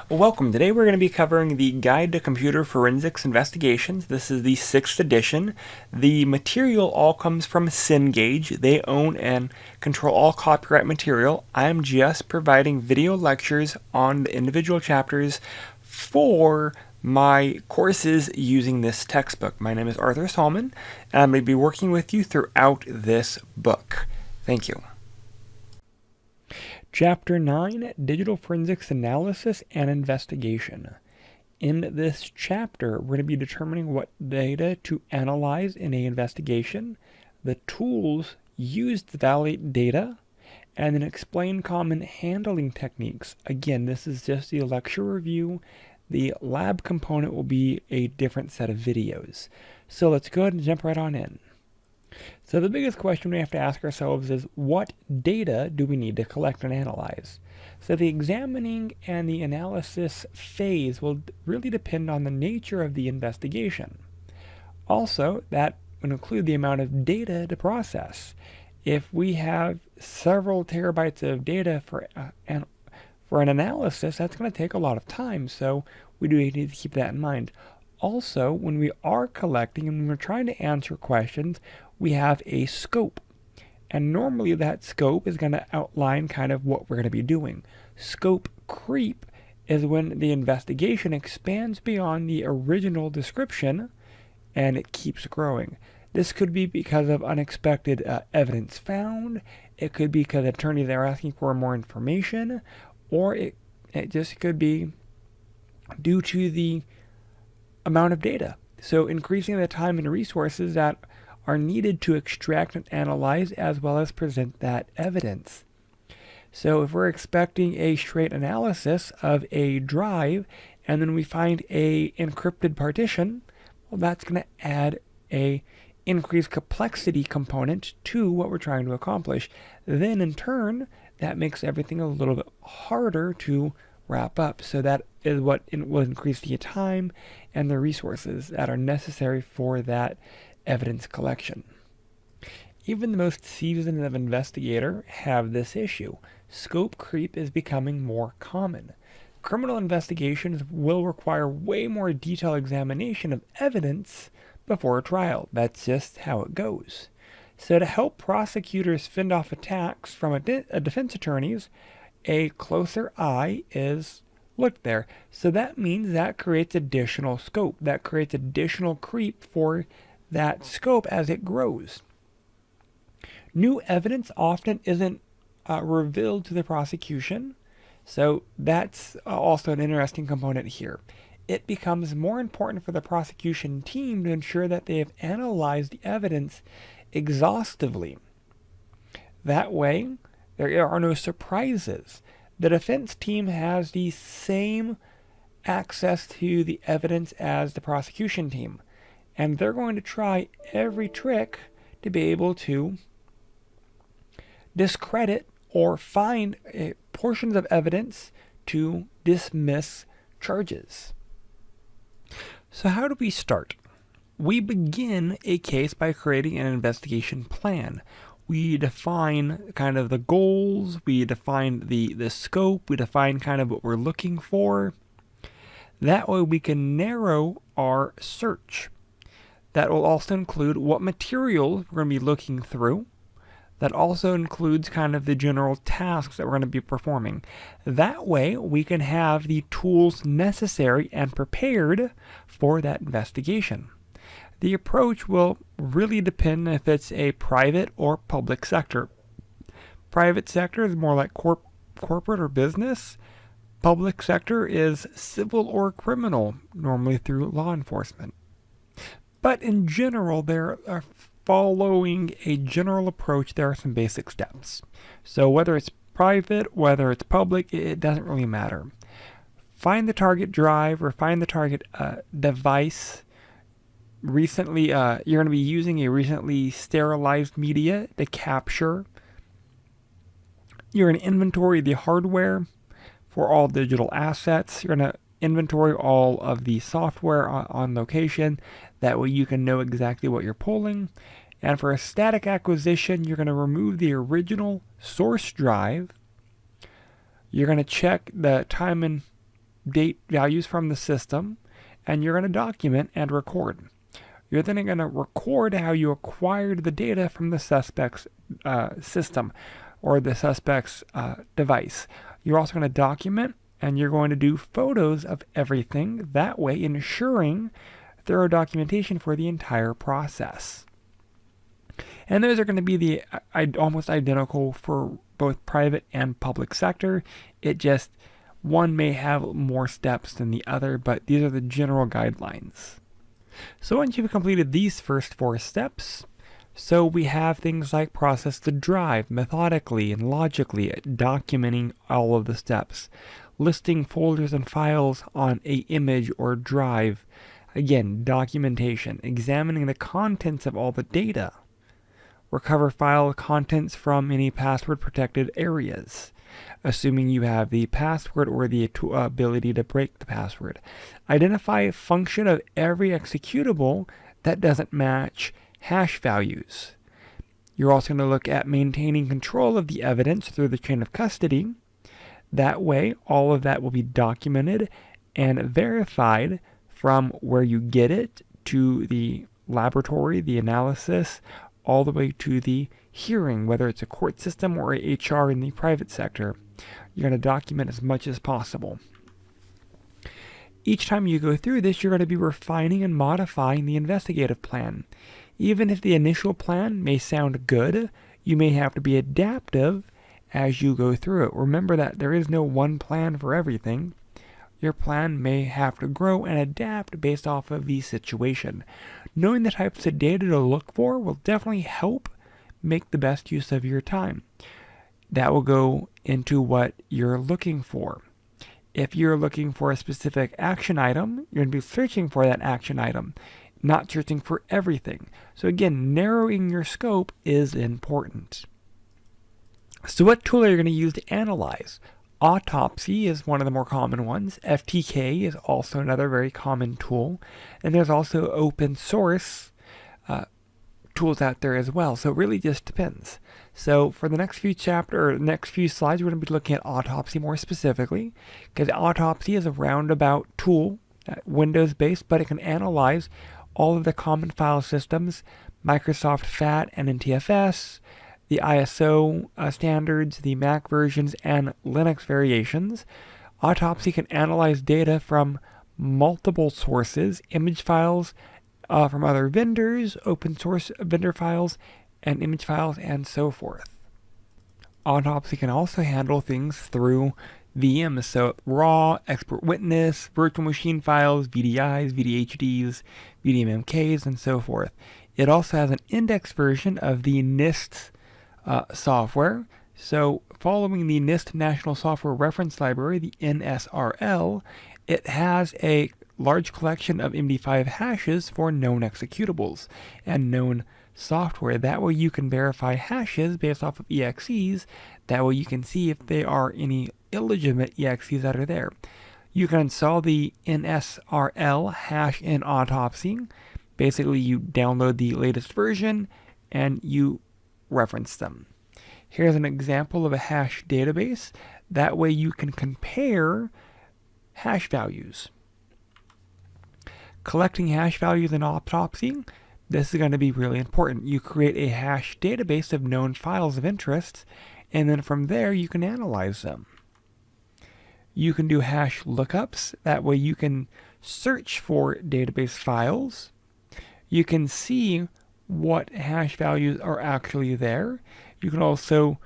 Welcome. Today we're going to be covering the Guide to Computer Forensics Investigations. This is the 6th edition. The material all comes from Cengage. They own and control all copyright material. I'm just providing video lectures on the individual chapters for my courses using this textbook. My name is Arthur Salmon, and I'm going to be working with you throughout this book. Thank you. Chapter 9, Digital Forensics Analysis and Investigation. In this chapter, we're going to be determining what data to analyze in an investigation, the tools used to validate data, and then explain common handling techniques. Again, this is just the lecture review. The lab component will be a different set of videos. So let's go ahead and jump right on in. So the biggest question we have to ask ourselves is, what data do we need to collect and analyze? So the examining and the analysis phase will really depend on the nature of the investigation. Also, that would include the amount of data to process. If we have several terabytes of data for an analysis, that's going to take a lot of time, so we do need to keep that in mind. Also, when we are collecting and when we're trying to answer questions, we have a scope. And normally that scope is going to outline kind of what we're going to be doing. Scope creep is when the investigation expands beyond the original description and it keeps growing. This could be because of unexpected evidence found. It could be because attorneys are asking for more information, or it just could be due to the amount of data. So increasing the time and resources that are needed to extract and analyze as well as present that evidence. So if we're expecting a straight analysis of a drive and then we find a encrypted partition, well, that's going to add a increased complexity component to what we're trying to accomplish. Then in turn, that makes everything a little bit harder to wrap up. So that is what will increase the time and the resources that are necessary for that evidence collection. Even the most seasoned of investigator have this issue. Scope creep is becoming more common. Criminal investigations will require way more detailed examination of evidence before a trial. That's just how it goes. So to help prosecutors fend off attacks from a defense attorneys, a closer eye is looked there. So that means that creates additional scope. That creates additional creep for that scope as it grows. New evidence often isn't revealed to the prosecution, so that's also an interesting component here. It becomes more important for the prosecution team to ensure that they have analyzed the evidence exhaustively. That way, there are no surprises. The defense team has the same access to the evidence as the prosecution team, and they're going to try every trick to be able to discredit or find portions of evidence to dismiss charges. So how do we start? We begin a case by creating an investigation plan. We define kind of the goals, we define the scope, we define kind of what we're looking for. That way we can narrow our search. That will also include what materials we're going to be looking through. That also includes kind of the general tasks that we're going to be performing. That way we can have the tools necessary and prepared for that investigation. The approach will really depend if it's a private or public sector. Private sector is more like corporate or business. Public sector is civil or criminal, normally through law enforcement. But in general, there are following a general approach, there are some basic steps. So whether it's private, whether it's public, it doesn't really matter. Find the target drive or find the target device. Recently, you're going to be using a recently sterilized media to capture. You're going to inventory the hardware for all digital assets. You're going to inventory all of the software on location. That way you can know exactly what you're pulling. And for a static acquisition, you're going to remove the original source drive. You're going to check the time and date values from the system, and you're going to document and record. You're then going to record how you acquired the data from the suspect's system or the suspect's device. You're also going to document, and you're going to do photos of everything, that way ensuring thorough documentation for the entire process. And those are going to be the almost identical for both private and public sector. It just, one may have more steps than the other, but these are the general guidelines. So once you've completed these first 4 steps, so we have things like process the drive methodically and logically, documenting all of the steps, listing folders and files on an image or drive, again, documentation, examining the contents of all the data, recover file contents from any password protected areas, assuming you have the password or the ability to break the password. Identify a function of every executable that doesn't match hash values. You're also going to look at maintaining control of the evidence through the chain of custody. That way, all of that will be documented and verified from where you get it to the laboratory, the analysis, all the way to the hearing, whether it's a court system or a HR in the private sector. You're going to document as much as possible. Each time you go through this, you're going to be refining and modifying the investigative plan. Even if the initial plan may sound good, you may have to be adaptive as you go through it. Remember that there is no one plan for everything. Your plan may have to grow and adapt based off of the situation. Knowing the types of data to look for will definitely help make the best use of your time. That will go into what you're looking for. If you're looking for a specific action item, you're going to be searching for that action item, not searching for everything. So again, narrowing your scope is important. So what tool are you going to use to analyze? Autopsy is one of the more common ones. FTK is also another very common tool. And there's also open source tools out there as well. So it really just depends. So for the next few slides, we're going to be looking at Autopsy more specifically, because Autopsy is a roundabout tool, Windows-based, but it can analyze all of the common file systems, Microsoft FAT and NTFS, the ISO standards, the Mac versions, and Linux variations. Autopsy can analyze data from multiple sources, image files from other vendors, open source vendor files, and image files, and so forth. Autopsy can also handle things through VMs, so raw, expert witness, virtual machine files, VDIs, VDHDs, VDMMKs, and so forth. It also has an index version of the NIST software. So following the NIST National Software Reference Library, the NSRL, it has a large collection of MD5 hashes for known executables and known software. That way you can verify hashes based off of EXEs. That way you can see if there are any illegitimate EXEs that are there. You can install the NSRL hash in Autopsy. Basically, you download the latest version and you reference them. Here's an example of a hash database. That way you can compare hash values. Collecting hash values in Autopsy, this is going to be really important. You create a hash database of known files of interest, and then from there you can analyze them. You can do hash lookups. That way you can search for database files. You can see what hash values are actually there. You can also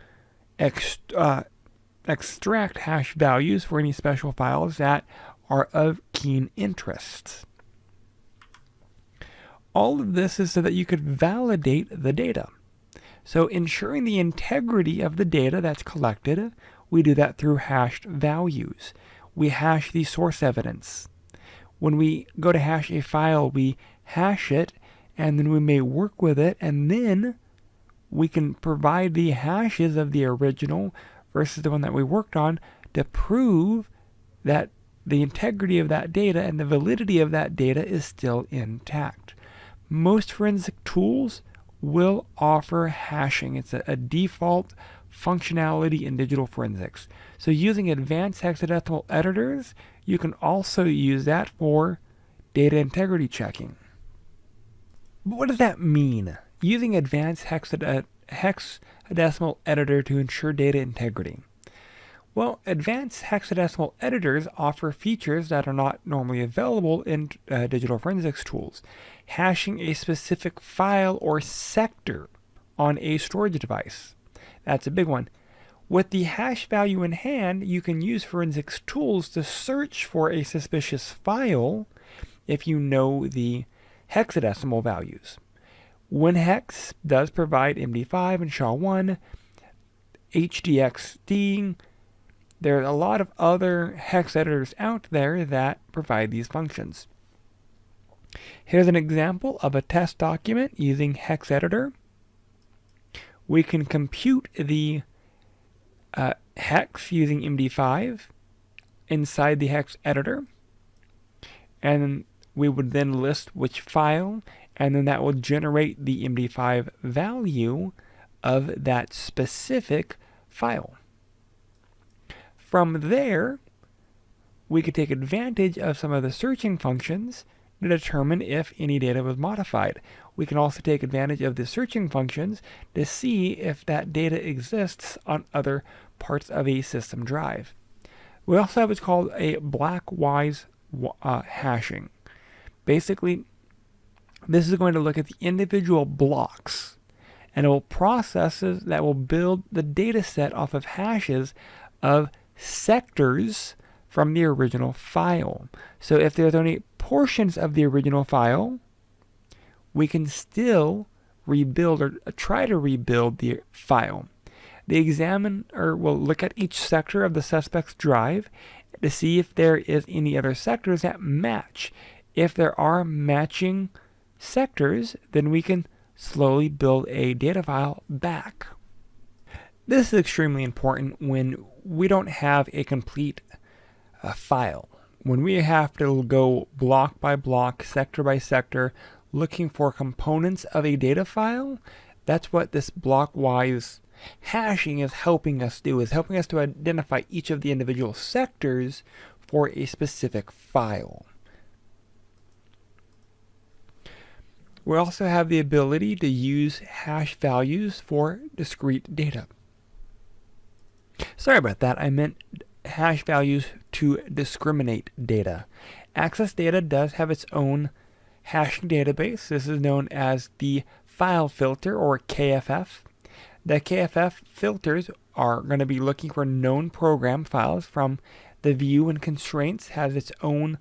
extract hash values for any special files that are of keen interest. All of this is so that you could validate the data. So ensuring the integrity of the data that's collected, we do that through hashed values. We hash the source evidence. When we go to hash a file, we hash it, and then we may work with it, and then we can provide the hashes of the original versus the one that we worked on to prove that the integrity of that data and the validity of that data is still intact. Most forensic tools will offer hashing. It's a default functionality in digital forensics. So using advanced hexadecimal editors, You can also use that for data integrity checking. But what does that mean? Using advanced hexadecimal editor to ensure data integrity. Well, advanced hexadecimal editors offer features that are not normally available in digital forensics tools. Hashing a specific file or sector on a storage device. That's a big one. With the hash value in hand, you can use forensics tools to search for a suspicious file if you know the hexadecimal values. WinHex does provide MD5 and SHA-1, HDXD. There are a lot of other hex editors out there that provide these functions. Here's an example of a test document using hex editor. We can compute the hex using MD5 inside the hex editor, and we would then list which file, and then that will generate the MD5 value of that specific file. From there, we could take advantage of some of the searching functions to determine if any data was modified. We can also take advantage of the searching functions to see if that data exists on other parts of a system drive. We also have what's called a blockwise hashing. Basically, this is going to look at the individual blocks, and it will processes that will build the data set off of hashes of sectors from the original file. So if there's only portions of the original file, we can still rebuild or try to rebuild the file. The examiner will look at each sector of the suspect's drive to see if there is any other sectors that match. If there are matching sectors, then we can slowly build a data file back. This is extremely important when we don't have a complete file. When we have to go block by block, sector by sector, looking for components of a data file, that's what this blockwise hashing is helping us do, is helping us to identify each of the individual sectors for a specific file. We also have the ability to use hash values for discrete data. Sorry about that, I meant hash values to discriminate data. Access data does have its own hashing database. This is known as the file filter, or KFF. The KFF filters are going to be looking for known program files from the view, and constraints has its own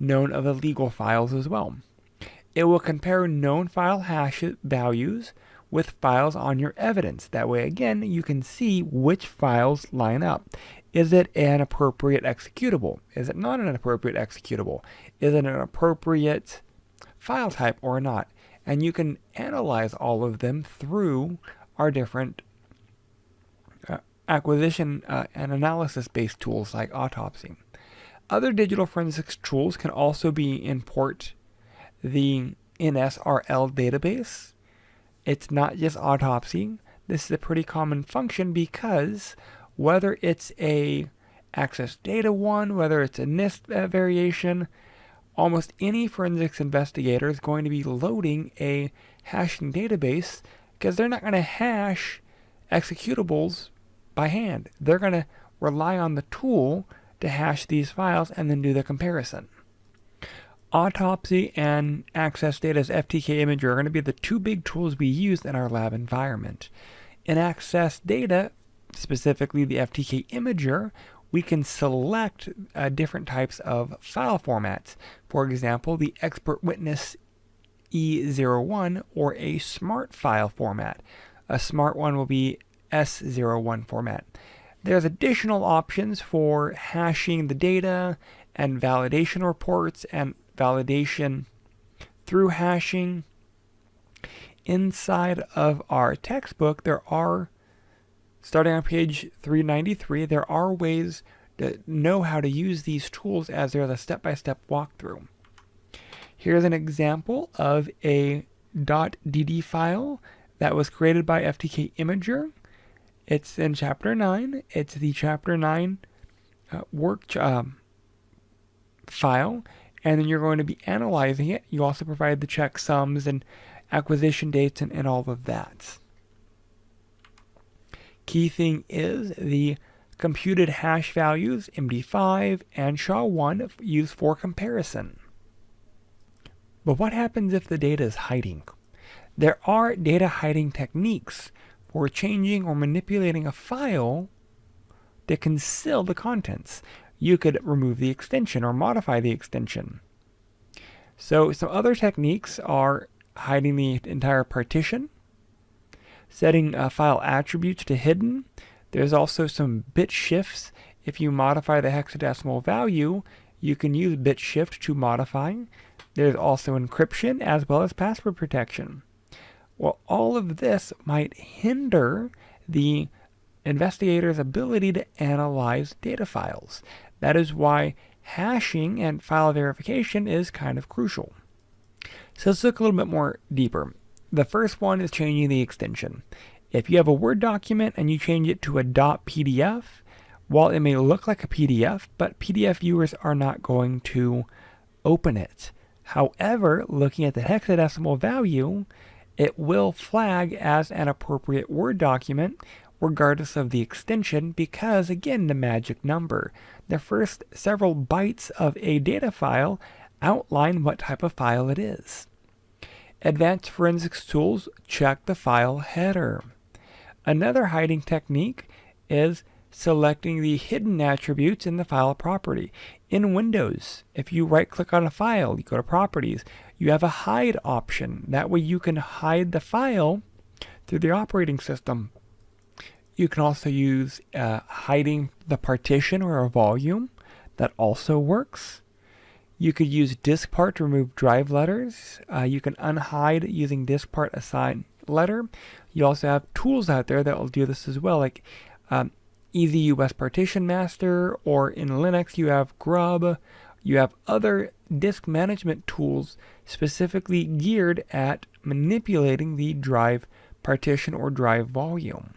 known of illegal files as well. It will compare known file hash values with files on your evidence. That way, again, you can see which files line up. Is it an appropriate executable? Is it not an appropriate executable? Is it an appropriate file type or not? And you can analyze all of them through our different acquisition and analysis-based tools like Autopsy. Other digital forensics tools can also be import the NSRL database. It's not just Autopsy. This is a pretty common function because whether it's a access data one, whether it's a NIST variation, almost any forensics investigator is going to be loading a hashing database because they're not going to hash executables by hand. They're going to rely on the tool to hash these files and then do the comparison. Autopsy and Access Data's FTK Imager are going to be the two big tools we use in our lab environment. In Access Data, specifically the FTK Imager, we can select different types of file formats. For example, the Expert Witness E01 or a SMART file format. A SMART one will be S01 format. There's additional options for hashing the data and validation reports and validation through hashing. Inside of our textbook, there are, starting on page 393, there are ways to know how to use these tools as there's a step-by-step walkthrough. Here's an example of a .dd file that was created by FTK Imager. It's in Chapter 9. It's the Chapter 9 file, and then you're going to be analyzing it. You also provide the checksums and acquisition dates and all of that. Key thing is the computed hash values, MD5 and SHA-1, used for comparison. But what happens if the data is hiding? There are data hiding techniques for changing or manipulating a file to conceal the contents. You could remove the extension or modify the extension. So some other techniques are hiding the entire partition, setting file attributes to hidden. There's also some bit shifts. If you modify the hexadecimal value, you can use bit shift to modify. There's also encryption as well as password protection. Well, all of this might hinder the investigator's ability to analyze data files. That is why hashing and file verification is kind of crucial. So let's look a little bit more deeper. The first one is changing the extension. If you have a Word document and you change it to a .pdf, while it may look like a PDF, but PDF viewers are not going to open it. However, looking at the hexadecimal value, it will flag as an appropriate Word document regardless of the extension because, again, the magic number. The first several bytes of a data file outline what type of file it is. Advanced forensics tools check the file header. Another hiding technique is selecting the hidden attributes in the file property. In Windows, if you right-click on a file, you go to Properties, you have a hide option. That way you can hide the file through the operating system. You can also use hiding the partition or a volume. That also works. You could use diskpart to remove drive letters. You can unhide using diskpart assign letter. You also have tools out there that will do this as well, like Easy US Partition Master, or in Linux you have Grub. You have other disk management tools specifically geared at manipulating the drive partition or drive volume.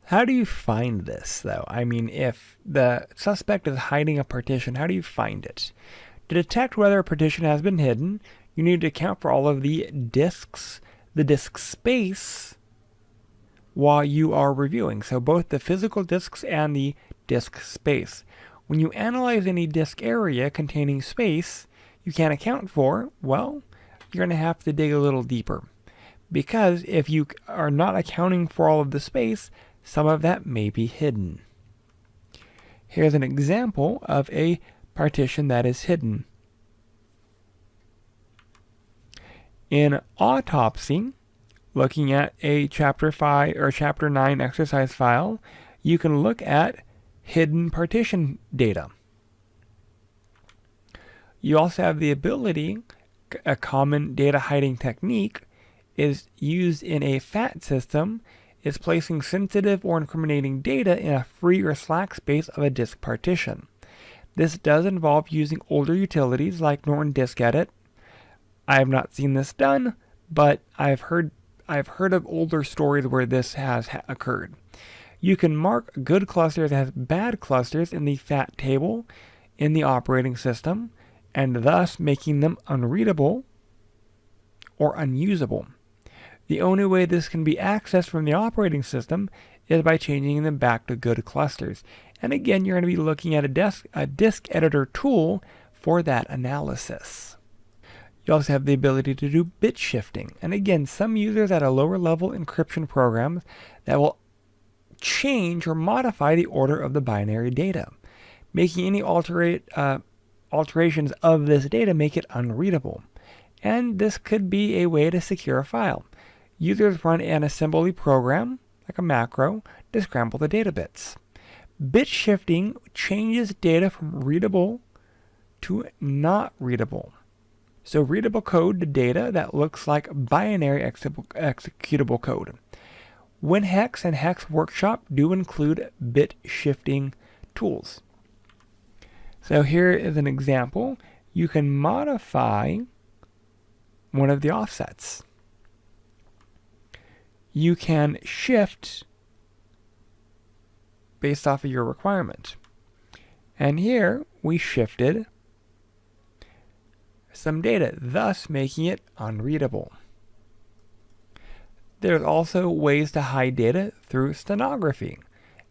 How do you find this, though? I mean, if the suspect is hiding a partition, how do you find it? To detect whether a partition has been hidden, you need to account for all of the disks, the disk space, while you are reviewing. So both the physical disks and the disk space. When you analyze any disk area containing space you can't account for, well, you're going to have to dig a little deeper. Because if you are not accounting for all of the space, some of that may be hidden. Here's an example of a partition that is hidden. In Autopsy, looking at a Chapter 5 or Chapter 9 exercise file, you can look at hidden partition data. You also have the ability, a common data hiding technique is used in a FAT system, is placing sensitive or incriminating data in a free or slack space of a disk partition. This does involve using older utilities like Norton Disk Edit. I have not seen this done, but I've heard of older stories where this has occurred. You can mark good clusters as bad clusters in the FAT table in the operating system, and thus making them unreadable or unusable. The only way this can be accessed from the operating system is by changing them back to good clusters. And again, you're going to be looking at a disk editor tool for that analysis. You also have the ability to do bit shifting. And again, some users at a lower level encryption programs that will change or modify the order of the binary data, making any alterations of this data make it unreadable. And this could be a way to secure a file. Users run an assembly program, like a macro, to scramble the data bits. Bit shifting changes data from readable to not readable. So readable code to data that looks like binary executable code. WinHex and Hex Workshop do include bit shifting tools. So here is an example. You can modify one of the offsets. You can shift based off of your requirement. And here we shifted some data, thus making it unreadable. There's also ways to hide data through stenography,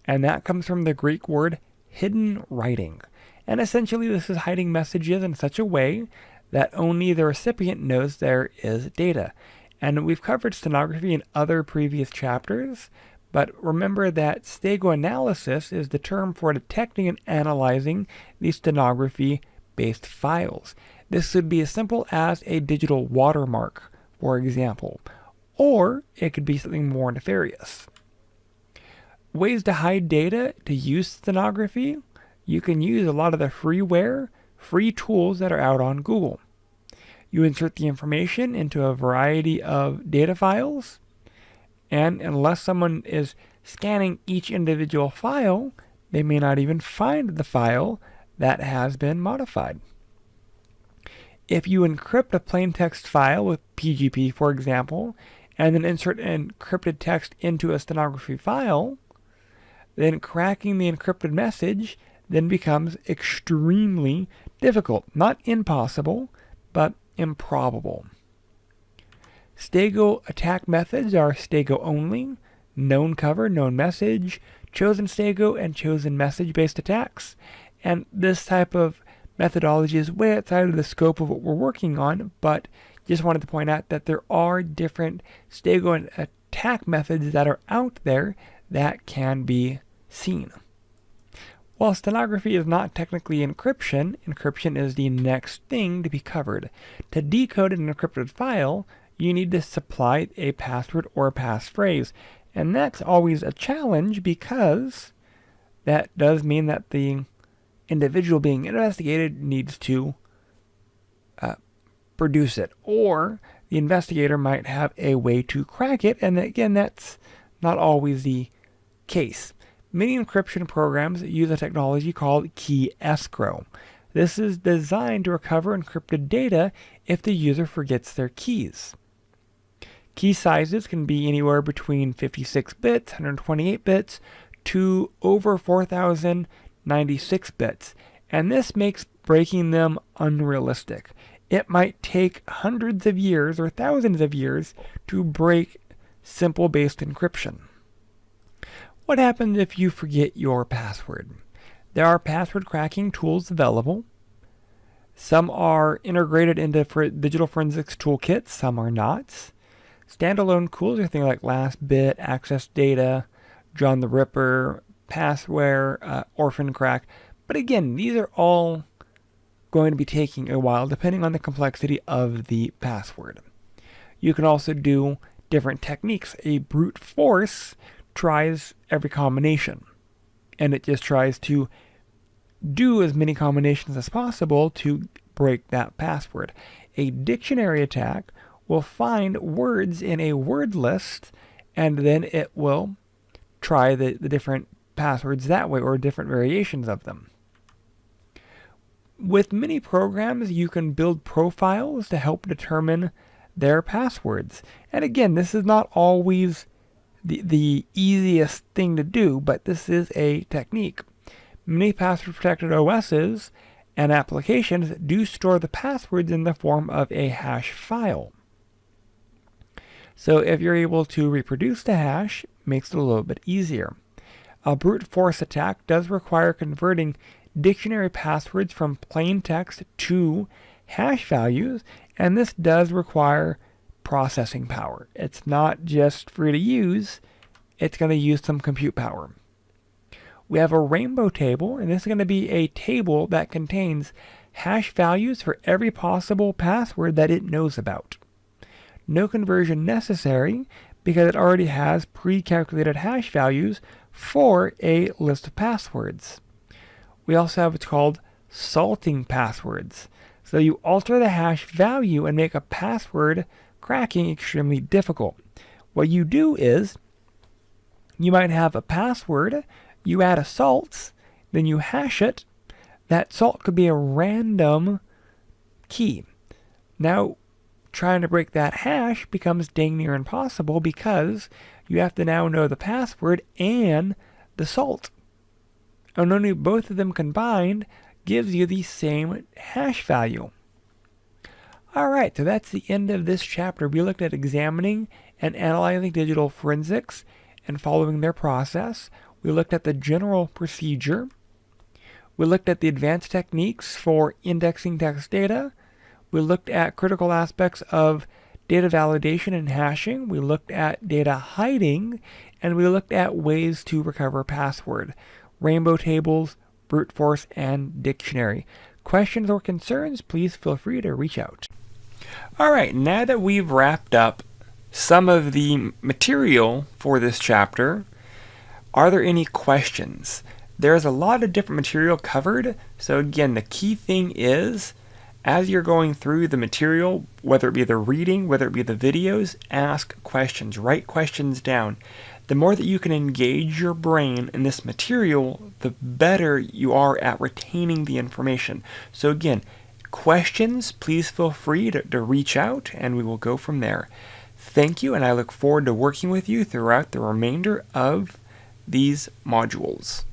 and that comes from the Greek word hidden writing. And essentially this is hiding messages in such a way that only the recipient knows there is data. And we've covered stenography in other previous chapters, but remember that Steganalysis is the term for detecting and analyzing these stenography-based files. This would be as simple as a digital watermark, for example, or it could be something more nefarious. Ways to hide data to use stenography: you can use a lot of the free tools that are out on Google. You insert the information into a variety of data files, and unless someone is scanning each individual file, they may not even find the file that has been modified. If you encrypt a plain text file with PGP, for example, and then insert encrypted text into a stenography file, then cracking the encrypted message then becomes extremely difficult. Not impossible, but improbable. Stego attack methods are Stego only, known cover, known message, chosen Stego, and chosen message based attacks. And this type of methodology is way outside of the scope of what we're working on, but just wanted to point out that there are different Stego and attack methods that are out there that can be seen. While stenography is not technically encryption, encryption is the next thing to be covered. To decode an encrypted file, you need to supply a password or a passphrase, and that's always a challenge because that does mean that the individual being investigated needs to produce it, or the investigator might have a way to crack it, and again, that's not always the case. Many encryption programs use a technology called key escrow. This is designed to recover encrypted data if the user forgets their keys. Key sizes can be anywhere between 56 bits, 128 bits, to over 4096 bits, and this makes breaking them unrealistic. It might take hundreds of years or thousands of years to break simple based encryption. What happens if you forget your password? There are password cracking tools available. Some are integrated into digital forensics toolkits, some are not. Standalone tools are things like LastBit, Access Data, John the Ripper, Passware, Orphan Crack. But again, these are all going to be taking a while depending on the complexity of the password. You can also do different techniques. A brute force tries every combination, and it just tries to do as many combinations as possible to break that password. A dictionary attack will find words in a word list, and then it will try the different passwords that way, or different variations of them. With many programs, you can build profiles to help determine their passwords. And again, this is not always the easiest thing to do, but this is a technique. Many password-protected OSs and applications do store the passwords in the form of a hash file. So if you're able to reproduce the hash, it makes it a little bit easier. A brute force attack does require converting dictionary passwords from plain text to hash values, and this does require processing power. It's not just free to use, it's going to use some compute power. We have a rainbow table, and this is going to be a table that contains hash values for every possible password that it knows about. No conversion necessary because it already has pre-calculated hash values for a list of passwords. We also have what's called salting passwords. So you alter the hash value and make a password cracking extremely difficult. What you do is, you might have a password, you add a salt, then you hash it. That salt could be a random key. Now, trying to break that hash becomes dang near impossible because you have to now know the password and the salt. And only both of them combined gives you the same hash value. Alright, so that's the end of this chapter. We looked at examining and analyzing digital forensics and following their process. We looked at the general procedure. We looked at the advanced techniques for indexing text data. We looked at critical aspects of data validation and hashing. We looked at data hiding, and we looked at ways to recover password, rainbow tables, brute force, and dictionary. Questions or concerns, please feel free to reach out. Alright, now that we've wrapped up some of the material for this chapter, are there any questions? There's a lot of different material covered, so again, the key thing is, as you're going through the material, whether it be the reading, whether it be the videos, ask questions, write questions down. The more that you can engage your brain in this material, the better you are at retaining the information. So again, questions, please feel free to reach out and we will go from there. Thank you, and I look forward to working with you throughout the remainder of these modules.